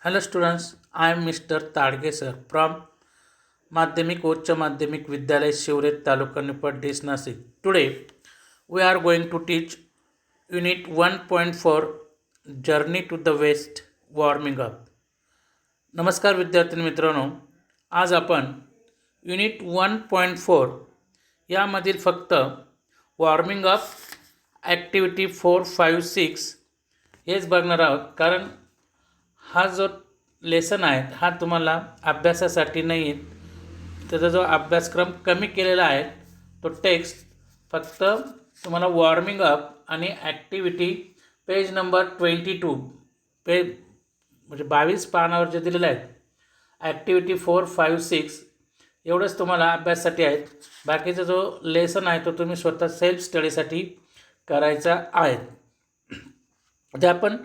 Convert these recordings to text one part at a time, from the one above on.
Hello students, I am Mr. Tadge sir from Madhyamik Uच्च Madhyamik Vidyalay Shivret Taluka Nipad Dis Nasik. Today we are going to teach Unit 1.4 Journey to the West Warming Up. नमस्कार विद्यार्थी मित्रांनो, आज आपण unit 1.4 यामधील फक्त warming up activity 4, 5, 6 हेच बघणार आहोत. कारण हा जो लेसन आहे हा तुम्हाला अभ्यासासाठी नाही आहे. त्याचा जो अभ्यासक्रम कमी केलेला आहे तो टेक्स्ट फक्त तुम्हाला वॉर्मिंग अप आणि ॲक्टिव्हिटी पेज नंबर 22 म्हणजे 22 पानावर जे दिलेलं आहे ॲक्टिव्हिटी 4, 5, 6 एवढंच तुम्हाला अभ्यासासाठी आहे. बाकीचा जो लेसन आहे तो तुम्ही स्वतः सेल्फ स्टडीसाठी करायचा आहे. आता आपण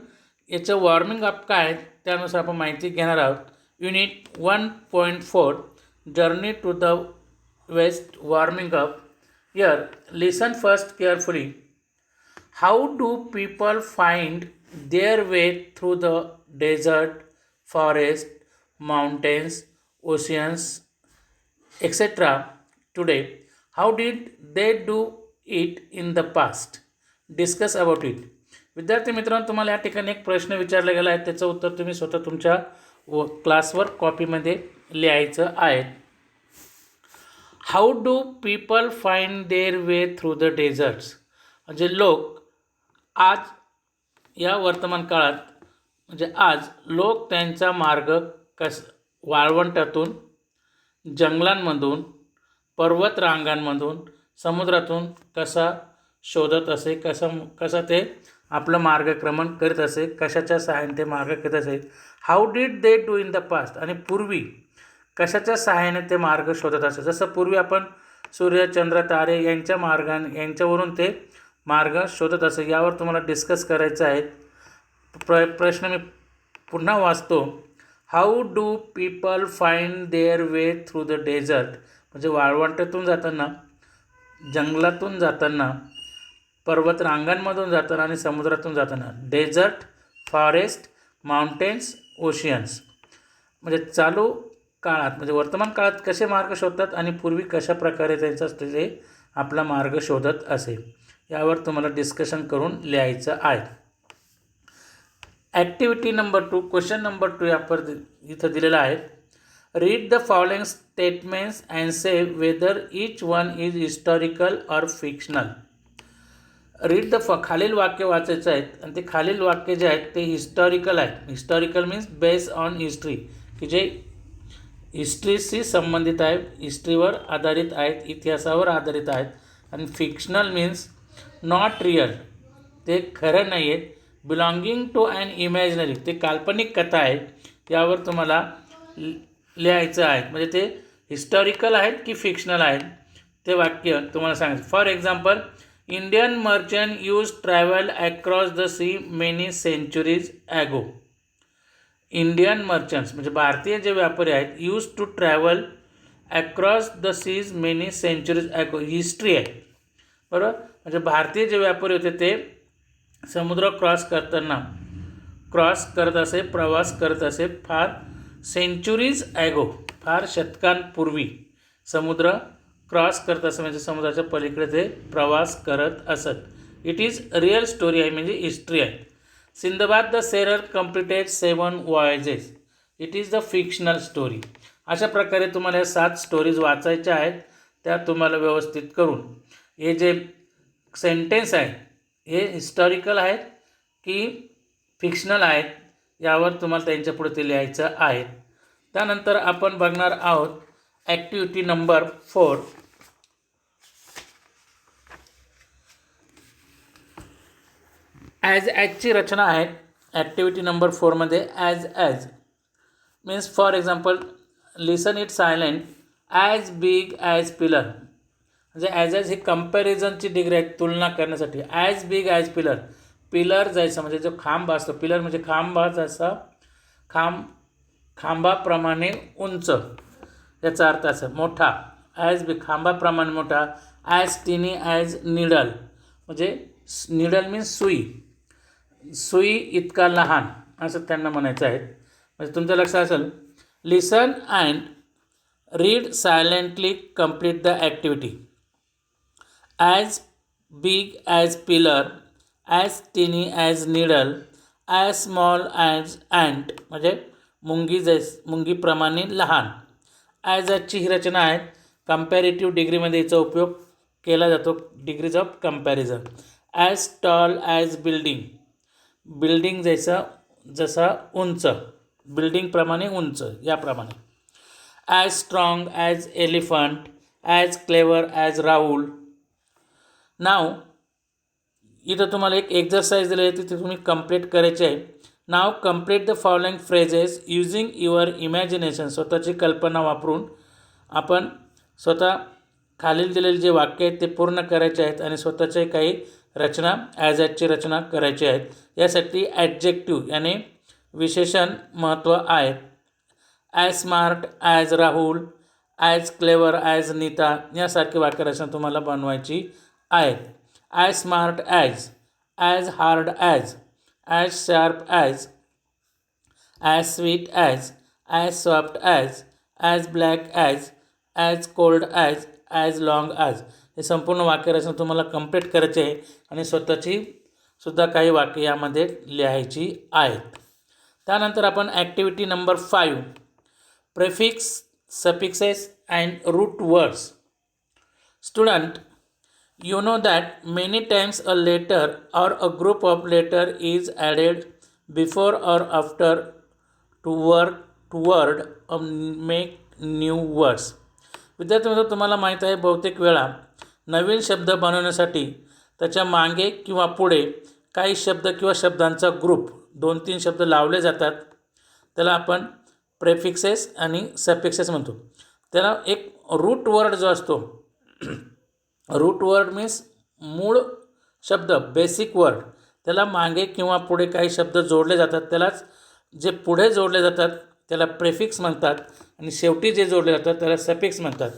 याचं वॉर्मिंग अप काय आहे त्यानुसार आपण माहिती घेणार आहोत. Unit 1.4 journey to the west warming up. Here listen first carefully. How do people find their way through the desert, forest, mountains, oceans etc. today? How did they do it in the past? Discuss about it. विद्यार्थी मित्रांनो, तुम्हाला या ठिकाणी एक प्रश्न विचारला गेला आहे. त्याचं उत्तर तुम्ही स्वतः तुमच्या क्लासवर कॉपीमध्ये लिहायचं आहे. How do people find their way through the desserts. म्हणजे लोक आज या वर्तमान काळात म्हणजे आज लोक त्यांचा मार्ग वाळवंटातून, जंगलांमधून, पर्वत रांगांमधून, समुद्रातून कसा शोधत असे, कसा ते आपलं मार्गक्रमण करीत असे, कशाच्या सहाय्याने ते मार्ग करीत असे. How did they do in the past. आणि पूर्वी कशाच्या सहाय्याने ते मार्ग शोधत असे. जसं पूर्वी आपण सूर्य, चंद्र, तारे यांच्यावरून ते मार्ग शोधत असे. यावर तुम्हाला डिस्कस करायचं आहे. प्रश्न मी पुन्हा वाचतो. How do people find their way through the dessert. म्हणजे वाळवंटातून जाताना, जंगलातून जाताना, पर्वत रांगांमधून जाताना आणि समुद्रातून जाताना. Desert, forest, mountains, oceans. म्हणजे चालू काळात म्हणजे वर्तमान काळात कसे मार्ग शोधतात आणि पूर्वी कशा प्रकारे त्यांचा ते आपला मार्ग शोधत असे. यावर तुम्हाला डिस्कशन करून लिहायचं आहे. ॲक्टिव्हिटी नंबर 2, क्वेश्चन नंबर 2 यावर इथं दिलेला आहे. Read the following statements and say whether each one is historical or fictional. Read the खालील वाक्य वाचायचं आहेत आणि ते खालील वाक्य जे आहेत ते हिस्टॉरिकल आहेत. Historical means based on history, की जे हिस्ट्रीशी संबंधित आहे, हिस्ट्रीवर आधारित आहेत, इतिहासावर आधारित आहेत. आणि फिक्शनल मीन्स नॉट रिअल, ते खरं नाही आहेत. बिलॉंगिंग टू अॅन इमॅजिनरी, ते काल्पनिक कथा आहे. यावर तुम्हाला लिहायचं आहे. म्हणजे ते हिस्टॉरिकल आहेत की फिक्शनल आहेत ते वाक्य तुम्हाला सांगायचं. For example, Indian merchant use travel across the sea many centuries ago. Indian merchants म्हणजे भारतीय जे व्यापारी आहेत, use to travel across the seas many centuries ago. History आहे बरोबर. म्हणजे भारतीय जे व्यापारी होते ते समुद्र क्रॉस करत असे, प्रवास करत असे फार सेंचुरीज ॲगो, फार शतकांपूर्वी समुद्र क्रॉस करत असे म्हणजे समुद्राच्या पलीकडे ते प्रवास करत असत. इट इज रिअल स्टोरी आहे म्हणजे हिस्ट्री आहे. Sinbad the seller completed 7 voyages. It is the fictional story. अशा प्रकारे तुम्हाला 7 स्टोरीज वाचायच्या आहेत. त्या तुम्हाला व्यवस्थित करून हे जे सेंटेन्स आहेत हे हिस्टॉरिकल आहेत की फिक्शनल आहेत यावर तुम्हाला त्यांच्या पुढे ते लिहायचं आहे. त्यानंतर आपण बघणार आहोत ॲक्टिव्हिटी नंबर 4. ॲजची रचना आहे ॲक्टिव्हिटी नंबर 4मध्ये. As means for example, listen it silent. As big as pillar. म्हणजे ॲज ही कंपॅरिझनची डिग्री आहे, तुलना करण्यासाठी. As big as pillar. Pillar जैसा म्हणजे जो खांब असतो, पिलर म्हणजे खांबा जसा, खांबाप्रमाणे उंच, याचा अर्थ असा मोठा. ॲज बिग खांबाप्रमाणे मोठा. As tiny as needle. म्हणजे निडल मीन्स सुई, सुई इतका लहान असं त्यांना म्हणायचं आहे. म्हणजे तुमचं लक्ष असेल, listen and read silently complete the activity. As big as pillar, as tiny as needle, as small as ant, म्हणजे मुंगीप्रमाणे लहान. ॲज ची ही रचना आहे. कंपॅरेटिव्ह डिग्रीमध्ये याचा उपयोग केला जातो, degrees of comparison. As tall as building, building जसा उंच, बिल्डिंगप्रमाणे उंच याप्रमाणे. As strong as elephant, as clever as Rahul. Now इथं तुम्हाला एक एक्झरसाइज दिली आहे, ती तुम्ही कंप्लीट करायची आहे. Now complete the following phrases using your imagination. स्वतःची कल्पना वापरून आपण स्वतः खालील दिलेले जे वाक्य आहेत ते पूर्ण करायचे आहेत आणि स्वतःचे काही रचना ॲजची रचना करायची आहेत. यासाठी ॲडजेक्टिव्ह याने विशेषण महत्त्व आहे. As smart as Rahul, as clever as Nita यासारखी वाक्यरचना तुम्हाला बनवायची आहेत. As smart as hard as sharp as sweet as soft as black as cold as long हे संपूर्ण वाक्यरचना तुम्हाला कंप्लीट करायची आहे आणि स्वतःची सुद्धा काही वाक्य यामध्ये लिहायची आहेत. त्यानंतर आपण activity number 5, prefix, suffixes and root words. Student, you know that many times a letter or a group of letter is added before or after to word make new words. विद्यार्थ्यांनो, तुम्हाला माहीत आहे बहुतेक वेळा नवीन शब्द बनवण्यासाठी त्याच्या मागे किंवा पुढे काही शब्द किंवा शब्दांचा ग्रुप 2-3 शब्द लावले जातात. त्याला आपण प्रेफिक्सेस आणि सफिक्सेस म्हणतो. त्याला एक रूट वर्ड जो असतो, रूट वर्ड मीन्स मूळ शब्द, बेसिक वर्ड, त्याला मागे किंवा पुढे काही शब्द जोडले जातात. त्यालाच जे पुढे जोडले जातात त्याला प्रेफिक्स म्हणतात आणि शेवटी जे जोडले जातात त्याला सफिक्स म्हणतात.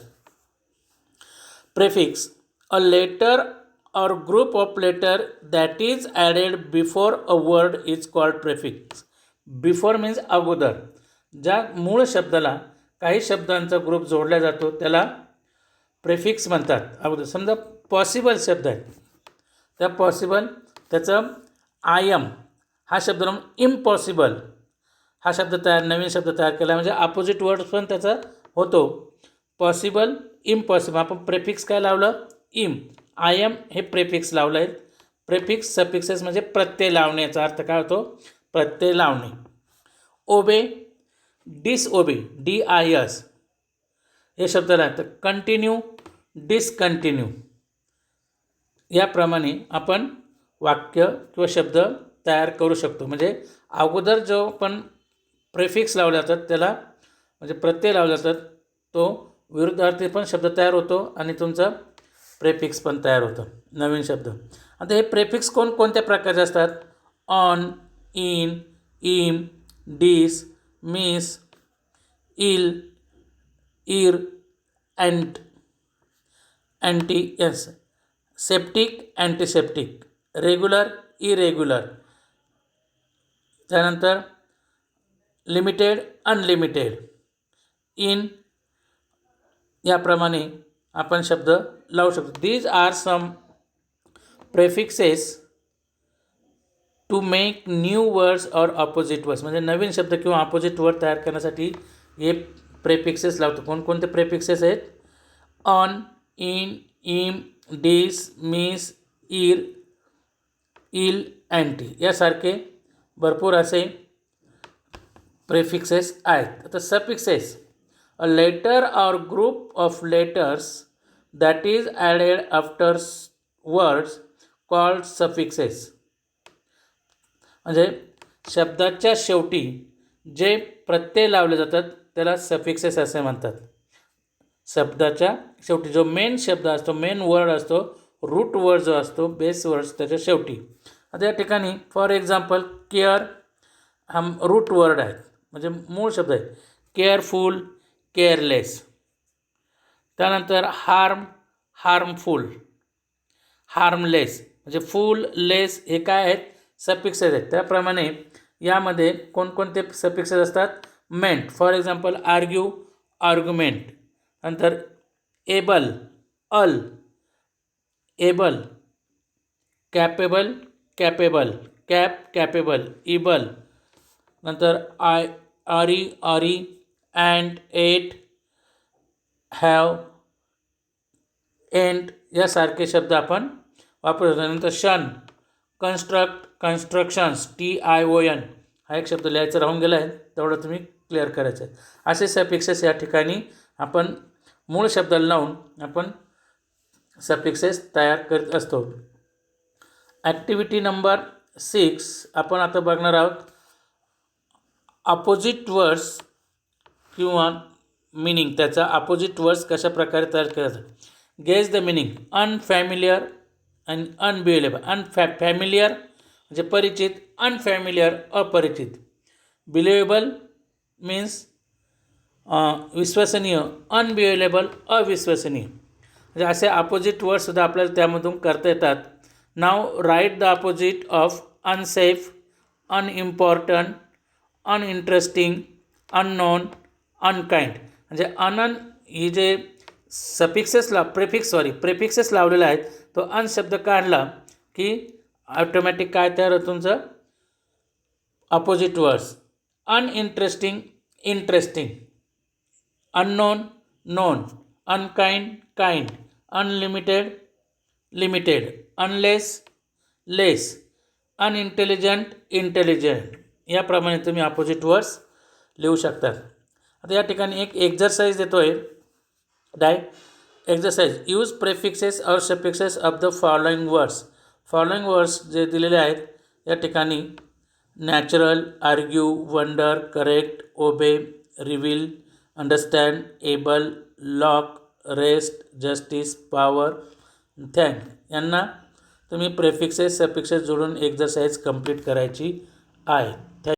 प्रेफिक्स, अ लेटर और group of letter that is added before a word is called prefix. Before means अगोदर. ज्या मूळ शब्दाला काही शब्दांचा ग्रुप जोडला जातो त्याला प्रेफिक्स म्हणतात. अगोदर समजा पॉसिबल शब्द आहे, त्या पॉसिबल त्याचं आय एम हा शब्द इम्पॉसिबल हा शब्द नवीन शब्द तयार केला म्हणजे अपोजिट वर्ड पण त्याचा होतो. पॉसिबल, इम्पॉसिबल, आपण प्रेफिक्स काय लावलं, आय एम हे प्रेफिक्स लावलं आहे. प्रेफिक्स सफिक्सेस म्हणजे प्रत्यय लावण्याचा अर्थ काय होतो, प्रत्यय लावणे. ओबे, डिसओबे, DIS हे शब्द लागतात. कंटिन्यू, डिसकंटिन्यू याप्रमाणे आपण वाक्य किंवा शब्द तयार करू शकतो. म्हणजे अगोदर जो पण प्रेफिक्स लावले जातात त्याला म्हणजे प्रत्यय लावले जातात तो विरुद्धार्थी पण शब्द तयार होतो आणि तुमचा प्रेफिक्स पण तयार होतं, नवीन शब्द. आता हे प्रेफिक्स कोणत्या प्रकारचे असतात, on, in, im, dis, mis, il, ir, ant, anti, yes, septic, antiseptic, regular, irregular, त्यानंतर लिमिटेड, अनलिमिटेड, इन याप्रमाणे आपण शब्द लावू शकतो. These are some prefixes to make new words और ऑपोजिट वर्ड्स. म्हणजे नवीन शब्द किंवा ऑपोजिट वर्ड तयार करण्यासाठी हे प्रेफिक्सेस लावतो. कोणकोणते प्रेफिक्सेस आहेत, on, in, im, dis, miss, इर, ill, anti यासारखे भरपूर असे प्रेफिक्सेस आहेत. आता सफिक्सेस, अ लेटर और group of letters that is added after words called suffixes. म्हणजे शब्दाच्या शेवटी जे प्रत्यय लावले जातात त्याला सफिक्सेस असे म्हणतात. शब्दाच्या शेवटी जो मेन शब्द असतो, मेन वर्ड असतो, रूट वर्ड जो असतो, बेस वर्ड्स त्याच्या शेवटी. आता या ठिकाणी फॉर एक्झाम्पल केअर हा रूट वर्ड आहे म्हणजे मूळ शब्द आहे. Careful, careless. त्यानंतर हार्म, हार्मफुल, हार्मलेस म्हणजे फुल, लेस हे काय आहेत, सफिक्सेस आहेत. त्याप्रमाणे यामध्ये कोणकोणते सफिक्सेस असतात? Ment, for example argue, argument. नंतर able, al, able. Capable, capable, capable, ible. नंतर आरी, आरी, अँड, एट, हॅव, एंड यासारखे शब्द आपण वापरतो. नंतर शन, कन्स्ट्रक्ट, कन्स्ट्रक्शन्स, TION हा एक शब्द लिहायचा राहून गेला आहे, तेवढं तुम्ही क्लिअर करायचं आहे. असे सफिक्सेस या ठिकाणी आपण मूळ शब्दाला लावून आपण सफिक्सेस तयार करत असतो. ॲक्टिव्हिटी नंबर 6 आपण आता बघणार आहोत. अपोजिट वर्ड्स किंवा मिनिंग, त्याचा अपोजिट वर्ड्स कशा प्रकारे तयार करायचं. Guess the meaning. अनफॅमिलियर आणि अनबिलिव्हेबल. फॅमिलियर म्हणजे परिचित, अनफॅमिलियर अपरिचित. बिलिव्हेबल मीन्स विश्वसनीय, अनबिलिव्हेबल अविश्वसनीय. म्हणजे असे अपोजिट वर्डसुद्धा आपल्याला त्यामधून करता येतात. Now write the opposite of unsafe, unimportant, uninteresting, unknown, unkind. म्हणजे ही जे प्रेफिक्सेस लावलेला आहेत, तो अन शब्द काढला की ऑटोमॅटिक काय तयार होतं तुमचं? Opposite words. Uninteresting, interesting. Unknown, known. Unkind, kind. Unlimited, limited. Unless, less. Unintelligent, intelligent. याप्रमाणे तुम्ही अपोजिट वर्ड्स लिहू शकतात. आता या ठिकाणी एक एक्झरसाइज देतो आहे. एक्झरसाइज. यूज प्रेफिक्सेस और suffixes of the following words. Following words जे दिलेले आहेत या ठिकाणी natural, argue, wonder, correct, obey, reveal, understand, able, lock, rest, justice, power, thank यांना तुम्ही प्रेफिक्सेस सफिक्सेस जोडून एक्झरसाइज कंप्लीट करायची आहे.